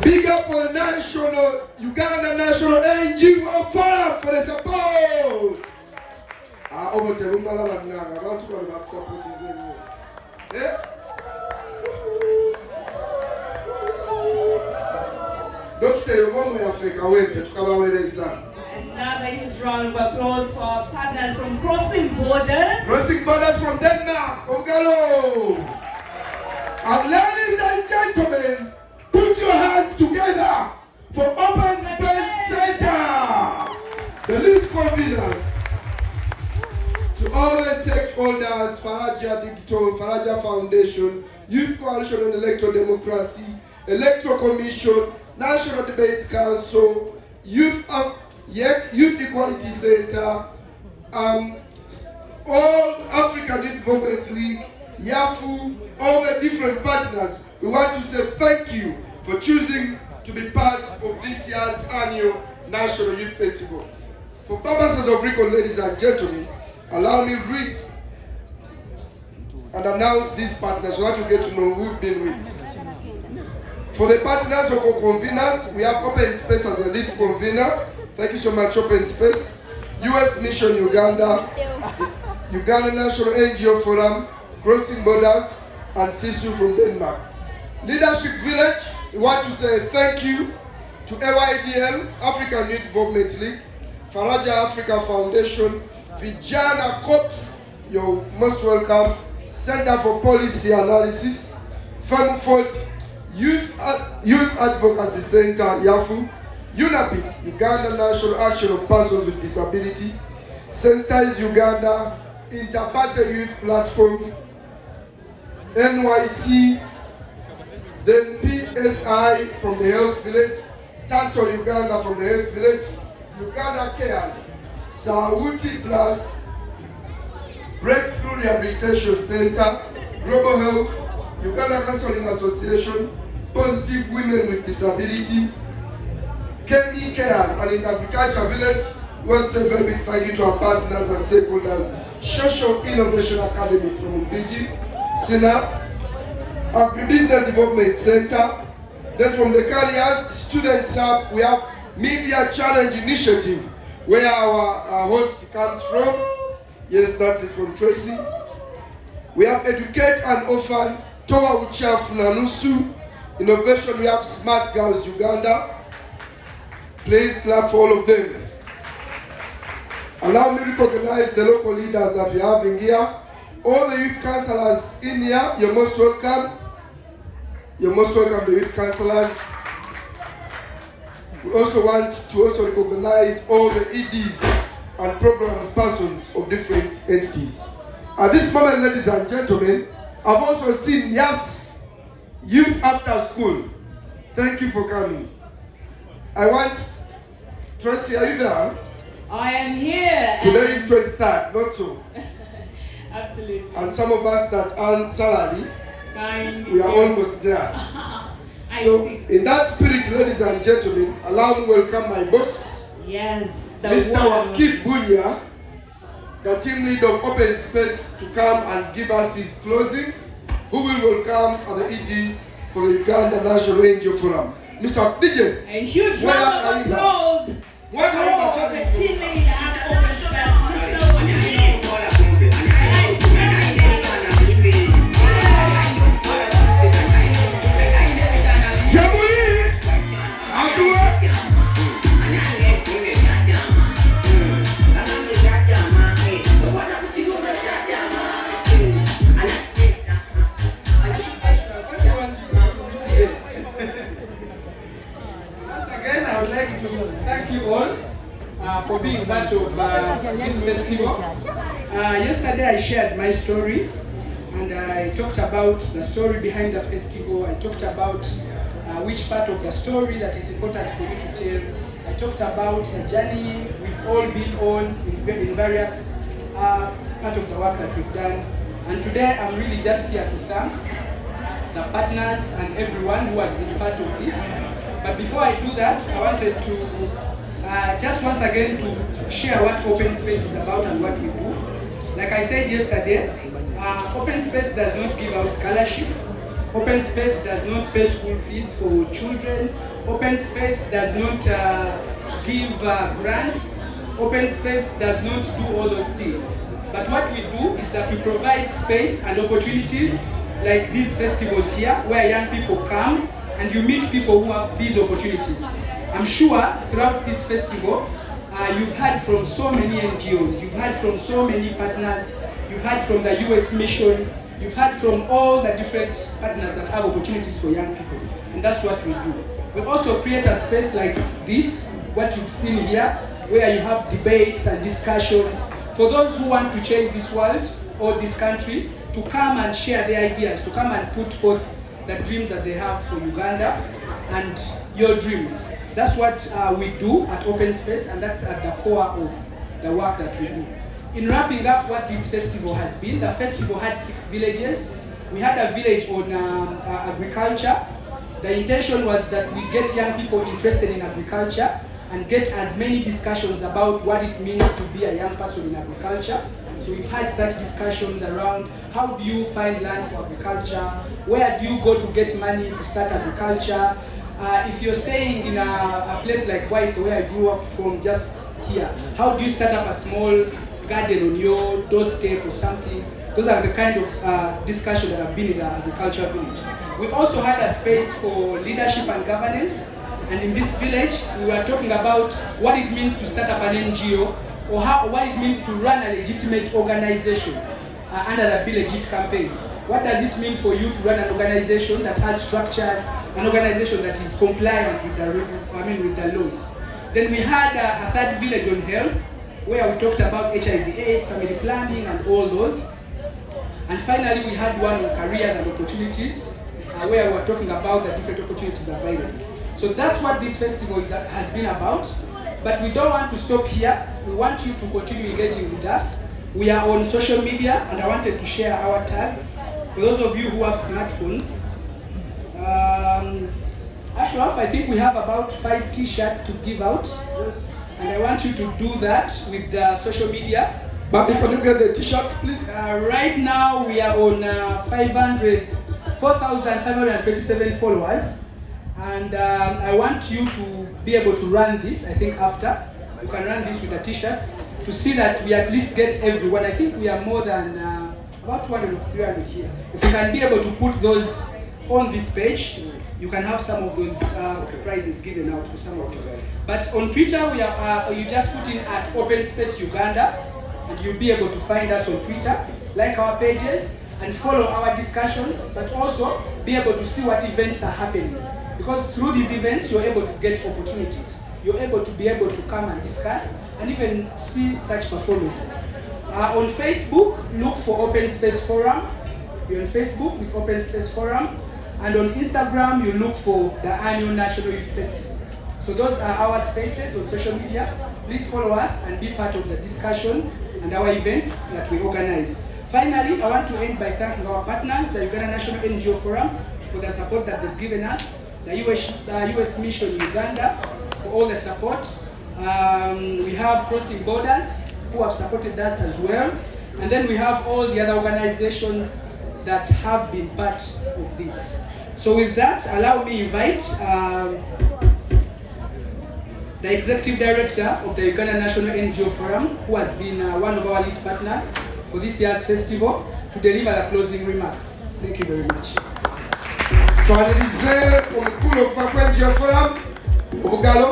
Big up for the national, Uganda National NGO Forum for the support. Over to Rumala Nanga, I want to know about support is in yeah? Dr. Yomo Africa, wait, to come away this time. Another huge round of applause for our partners from Crossing Borders. Crossing Borders from Denmark, Ogalo. And ladies and gentlemen, put your hands together for Open Space Center, the lead conveners. To all the stakeholders, Faraja Digital, Faraja Foundation, Youth Coalition on Electoral Democracy, Electoral Commission, National Debate Council, Youth Equality Center, all African Youth Development League, YAFU, all the different partners, we want to say thank you for choosing to be part of this year's annual National Youth Festival. For purposes of record, ladies and gentlemen, allow me to read and announce these partners so that you get to know who we've been with. For the partners or conveners, we have Open Space as the lead convener. Thank you so much, Open Space. US Mission Uganda, Uganda National NGO Forum, Crossing Borders, and Sisu from Denmark. Leadership Village, we want to say thank you to AYDL, African Youth Development League, Faraja Africa Foundation, Vijana Corps, you're most welcome, Center for Policy Analysis, Femfort, Youth Advocacy Center, YAFU, UNAPI, Uganda National Action of Persons with Disability, Sensitize Uganda, Interparty Youth Platform, NYC, then PSI from the Health Village, TASO Uganda from the Health Village, Uganda Cares, Sauti Plus, Breakthrough Rehabilitation Center, Global Health, Uganda Counseling Association, Positive Women with Disability, Kenny Cares, and in Agriculture Village, we want to say very big thank you to our partners and stakeholders, Social Innovation Academy from BG, SINA, Agribusiness Development Center. Then from the Carriers Students Hub, we have Media Challenge Initiative, where our host comes from. Yes, that's it from Tracy. We have Educate and Orphan, Towa Uchafu Nanusu. Innovation, we have Smart Girls Uganda. Please clap for all of them. Allow me to recognize the local leaders that we have in here. All the youth councillors in here, you're most welcome. You're most welcome, the youth councillors. We also want to recognize all the EDs and programs persons of different entities. At this moment, ladies and gentlemen, I've also seen YAS Youth After School. Thank you for coming. I want, Tracy, are you there? I am here. Today is 23rd, not so. Absolutely. And some of us that earn salary, we are almost there. So, in that spirit, ladies and gentlemen, allow me to welcome my boss, yes, Mr. Wakib Bunya, the team lead of Open Space, to come and give us his closing, who will welcome at the ED for the Uganda National NGO Forum. Mr. DJ, a huge round of applause for the team lead at Open Space, Mr. Wakib. Thank you all for being part of this festival. Yesterday I shared my story and I talked about the story behind the festival. I talked about which part of the story that is important for you to tell. I talked about the journey we've all been on in various part of the work that we've done. And today I'm really just here to thank the partners and everyone who has been part of this. But before I do that, I wanted to just once again to share what Open Space is about and what we do. Like I said yesterday, Open Space does not give out scholarships. Open space does not pay school fees for children. Open space does not give grants. Open space does not do all those things. But what we do is that we provide space and opportunities like these festivals here, where young people come and you meet people who have these opportunities. I'm sure throughout this festival, you've heard from so many NGOs, you've heard from so many partners, you've heard from the US Mission, you've heard from all the different partners that have opportunities for young people. And that's what we do. We also create a space like this, what you've seen here, where you have debates and discussions for those who want to change this world or this country, to come and share their ideas, to come and put forth the dreams that they have for Uganda and your dreams. That's what we do at Open Space, and that's at the core of the work that we do. In wrapping up what this festival has been, the festival had 6 villages. We had a village on agriculture. The intention was that we get young people interested in agriculture and get as many discussions about what it means to be a young person in agriculture. So we've had such discussions around how do you find land for agriculture, where do you go to get money to start agriculture. If you're staying in a place like Waiso, where I grew up from, just here, how do you start up a small garden on your doorstep or something? Those are the kind of discussions that have been in the agricultural village. We also had a space for leadership and governance, and in this village we were talking about what it means to start up an NGO, or what it means to run a legitimate organization under the Be Legit campaign. What does it mean for you to run an organization that has structures, an organization that is compliant with the laws? Then we had a third village on health, where we talked about HIV/AIDS, family planning, and all those. And finally, we had one on careers and opportunities, where we were talking about the different opportunities available. So that's what this festival has been about. But we don't want to stop here. We want you to continue engaging with us. We are on social media, and I wanted to share our tags. For those of you who have smartphones, Ashraf, I think we have about 5 t-shirts to give out. And I want you to do that with the social media. But can you get the t-shirts, please? Right now we are on 4,527 followers. And I want you to be able to run this, I think after. You can run this with the t-shirts to see that we at least get everyone. I think we are more than about 200 or 300 here. If you can be able to put those on this page, you can have some of those prizes given out for some of us. But on Twitter, we are, you just put in at Open Space Uganda, and you'll be able to find us on Twitter, like our pages, and follow our discussions, but also be able to see what events are happening. Because through these events, you're able to get opportunities. You're able to be able to come and discuss and even see such performances. On Facebook, look for Open Space Forum. You're on Facebook with Open Space Forum. And on Instagram, you look for the annual National Youth Festival. So those are our spaces on social media. Please follow us and be part of the discussion and our events that we organize. Finally, I want to end by thanking our partners, the Uganda National NGO Forum, for the support that they've given us, the US Mission Uganda for all the support. We have Crossing Borders, who have supported us as well. And then we have all the other organizations that have been part of this. So with that, allow me to invite the Executive Director of the Uganda National NGO Forum, who has been one of our lead partners for this year's festival, to deliver the closing remarks. Thank you very much. Twanirize omukulu okuva ku NGO Forum, obugalo.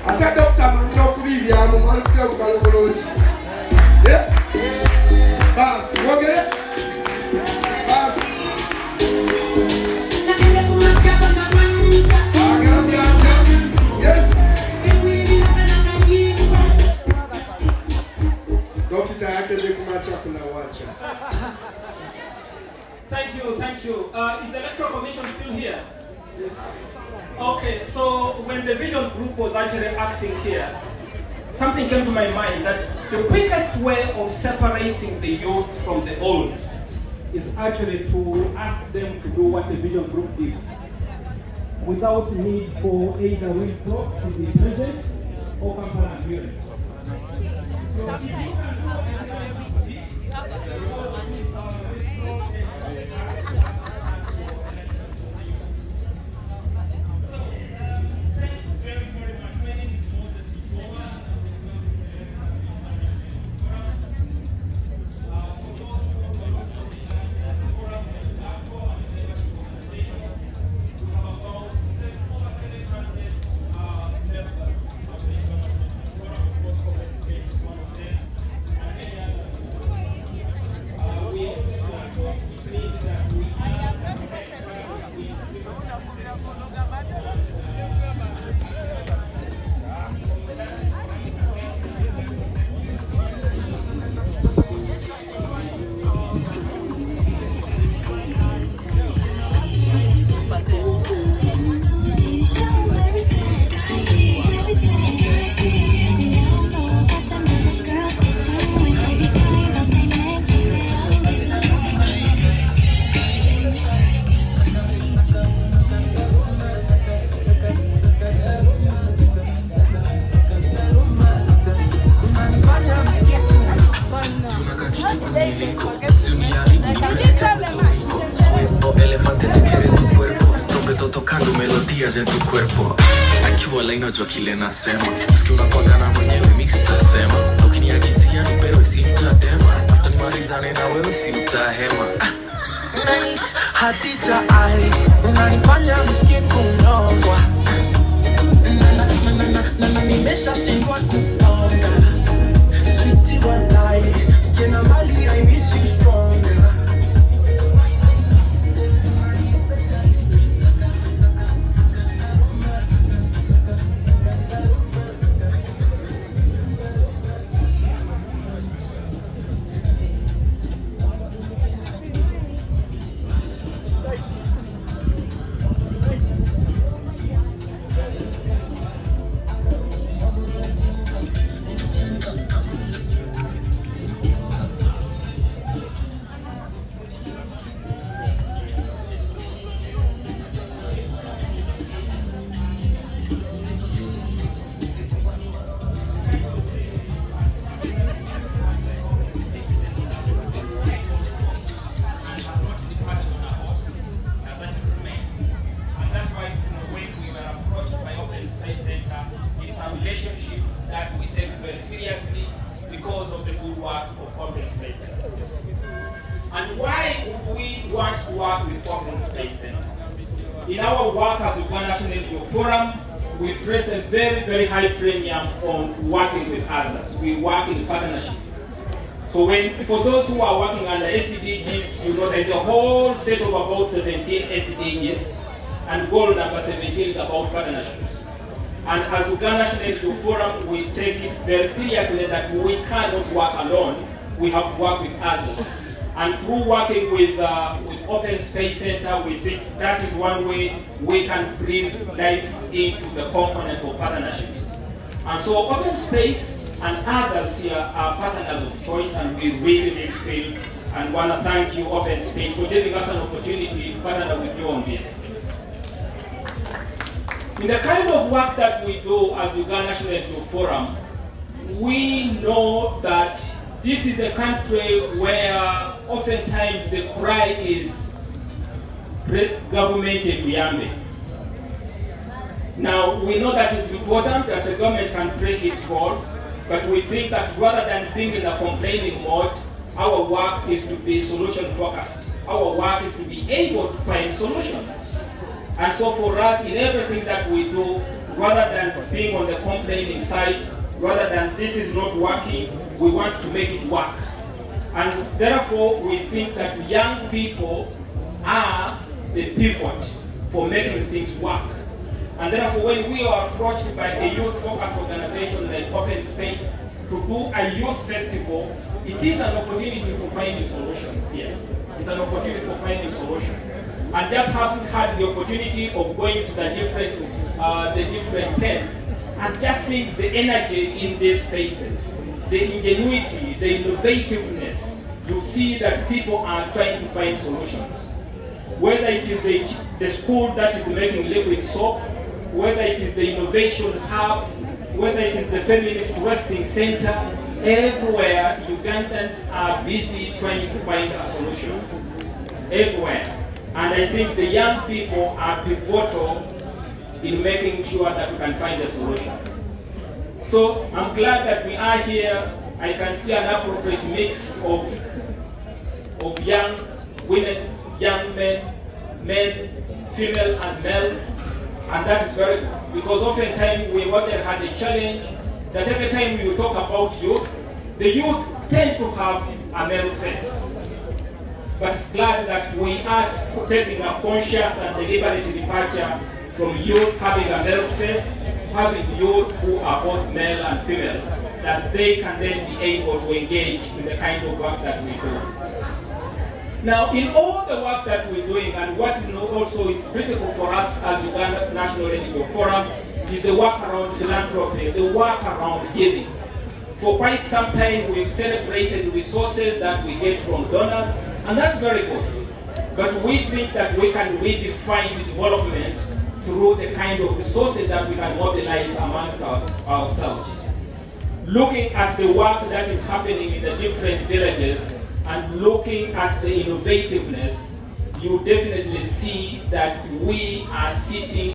Ate Dr. Manyina okubibyamu, mwali kubya obugalo bulungi. Basi, mwogere? Basi. Agambye atya? Yes. Dokita yakeze kumacha kunawacha. Thank you. Is the Electoral Commission still here? Yes. Okay, so when the vision group was actually acting here, something came to my mind that the quickest way of separating the youth from the old is actually to ask them to do what the vision group did, without need for either Red Cross to be present or Kampala appearance. So if you can do ideas en tu cuerpo. Akiwa laina jua kile nasema. Sikia unapagana mwenyewe mimi sitasema. Na ukiniagizia nipewe simtadema. Tutanimalizane na wewe simtahema. Hatija ai unanifanya nisikie kunongwa. Na nimeshashindwa kuponga. Sweetie walai ukienda mbali I miss you stronger. Relationship that we take very seriously because of the good work of Open Space Center. And why would we want to work with Open Space Center? In our work as Uganda National Radio Forum, we place a very, very high premium on working with others. We work in partnership. So for those who are working under SDGs, you know there's a whole set of about 17 SDGs, and goal number 17 is about partnerships. And as Uganda National Radio Forum, we take it very seriously that we cannot work alone. We have to work with others. And through working with Open Space Center, we think that is one way we can breathe life into the component of partnerships. And so Open Space and others here are partners of choice, and we really feel and want to thank you, Open Space, for giving us an opportunity to partner with you on this. In the kind of work that we do at the Uganda National Radio Forum, we know that this is a country where oftentimes the cry is government Yambe. Now, we know that it's important that the government can play its role, but we think that rather than being in a complaining mode, our work is to be solution focused. Our work is to be able to find solutions. And so for us, in everything that we do, rather than being on the complaining side, rather than this is not working, we want to make it work. And therefore, we think that young people are the pivot for making things work. And therefore, when we are approached by a youth-focused organization like Open Space to do a youth festival, it is an opportunity for finding solutions here. It's an opportunity for finding solutions. And just having had the opportunity of going to the different tents and just seeing the energy in these spaces, the ingenuity, the innovativeness, you see that people are trying to find solutions. Whether it is the school that is making liquid soap, whether it is the innovation hub, whether it is the feminist resting center, everywhere Ugandans are busy trying to find a solution. Everywhere. And I think the young people are pivotal in making sure that we can find a solution. So I'm glad that we are here. I can see an appropriate mix of young women, young men, female and male. And that is very good, because oftentimes we often had a challenge that every time we talk about youth, the youth tend to have a male face. But it's glad that we are taking a conscious and deliberate departure from youth having a male face, having youth who are both male and female, that they can then be able to engage in the kind of work that we do. Now, in all the work that we're doing, and what also is critical for us as Uganda National Radio Forum, is the work around philanthropy, the work around giving. For quite some time, we've celebrated resources that we get from donors, and that's very good. But we think that we can redefine development through the kind of resources that we can mobilize amongst ourselves. Looking at the work that is happening in the different villages, and looking at the innovativeness, you definitely see that we are sitting